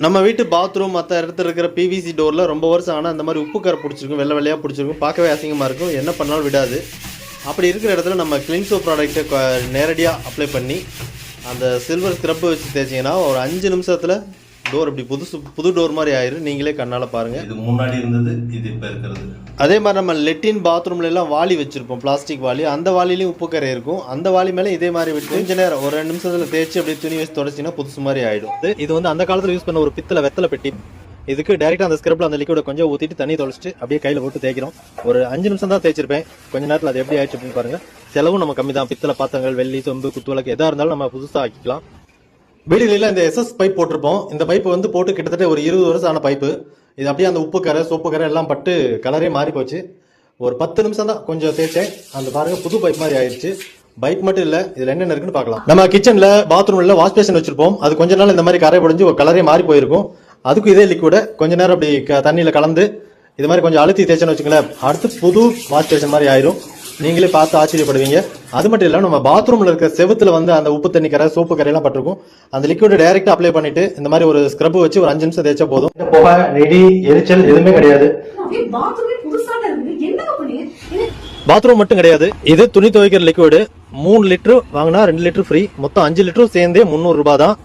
நம்ம வீட்டு பாத்ரூம் மற்ற இடத்துல இருக்கிற பிவிசி டோரில் ரொம்ப வருஷம் ஆனால் அந்த மாதிரி உப்பு கரை பிடிச்சிருக்கும், வெள்ளை வெள்ளையாக பிடிச்சிருக்கும், பார்க்கவே அசிங்கமாக இருக்கும், என்ன பண்ணாலும் விடாது. அப்படி இருக்கிற இடத்துல நம்ம கிளின்சோ ப்ராடக்ட்டை நேரடியாக அப்ளை பண்ணி அந்த சில்வர் ஸ்க்ரப்பை வச்சு தேய்ச்சிங்கன்னா ஒரு 5 நிமிஷத்தில் டோர் இப்படி புது டோர் மாதிரி ஆயிரும். நீங்களே கண்ணால் பாருங்கள். இது முன்னாடி இருந்தது, இது இப்போ இருக்கிறது. அதே மாதிரி நம்ம லெட்டின் பாத்ரூம்ல எல்லாம் வாளி வச்சிருப்போம், பிளாஸ்டிக் வாளி. அந்த வாளிலையும் உப்பு கரை இருக்கும். அந்த வாளி மேலே இதே மாதிரி விட்டு கொஞ்ச நேரம் ஒரு 2 நிமிஷத்துல தேய்ச்சி அப்படியே துணி வச்சு தொடச்சிங்கன்னா புதுசு மாதிரி ஆயிடும். இது வந்து அந்த காலத்தில் யூஸ் பண்ண ஒரு வெத்தலை பெட்டி. இதுக்கு டேரெக்டாக அந்த ஸ்க்ரப்ல அந்த லிக்விட கொஞ்சம் ஊற்றிட்டு தண்ணி தொலைச்சிட்டு அப்படியே கையில் போட்டு தேய்க்கிறோம். ஒரு 5 நிமிஷம் தான் தேய்ச்சிருப்பேன். கொஞ்ச நேரத்தில் அது எப்படி ஆயிடுச்சு அப்படின்னு பாருங்க. செலவும் நம்ம கம்மி தான். பித்தளை பாத்திரங்கள், வெள்ளி, சொம்பு, குத்துவிளக்கு எதாக இருந்தாலும் நம்ம புதுசாக ஆக்கிக்கலாம். வீடுகளில் இந்த எஸ்எஸ் பைப் போட்டிருப்போம். இந்த பைப்பு வந்து போட்டு கிட்டத்தட்ட ஒரு 20 வருஷம் ஆன பைப்பு. இது அப்படியே அந்த உப்பு கரை, சோப்பு கரை எல்லாம் பட்டு கலரே மாறி போச்சு. ஒரு 10 நிமிஷம் தான் கொஞ்சம் தேய்ச்சேன். அந்த பாருங்க புது பைப் மாதிரி ஆயிடுச்சு. பைப் மட்டும் இல்ல, இதுல என்னென்ன இருக்குன்னு பார்க்கலாம். நம்ம கிச்சன்ல பாத்ரூம்ல வாஷ் பேஷன் வச்சிருப்போம். அது கொஞ்ச நாள் இந்த மாதிரி கரை படிஞ்சு ஒரு கலரே மாறி போயிருக்கும். அதுக்கும் இதே லிக்விட கொஞ்ச நேரம் அப்படி தண்ணியில கலந்து இது மாதிரி கொஞ்சம் அழுத்தி தேய்ச்சேன்னு வச்சுங்களேன், அடுத்து புது வாஷ் பேஷன் மாதிரி ஆயிரும். நீங்களே பார்த்து ஆச்சரியப்படுவீங்க. அது மட்டும் இல்ல, நம்ம பாத்ரூம்ல இருக்க செவுத்துல வந்து அந்த உப்பு தண்ணி கரை, சோப்பு கரையெல்லாம் பட்டிருக்கும். அந்த லிக்விட டைரக்டா அப்ளை பண்ணிட்டு இந்த மாதிரி ஒரு ஸ்க்ரப் வச்சு ஒரு 5 நிமிஷம் தேய்ச்சா போதும். புகை, நெடி, எரிச்சல் எதுவுமே கிடையாது. பாத்ரூம் மட்டும் கிடையாது, இது துணி துவைக்கிற லிக்விடு. 3 லிட்டர் வாங்கினா 2 லிட்டர் ஃப்ரீ. மொத்தம் 5 லிட்டரும் சேர்ந்தே 300 ரூபாய் தான்.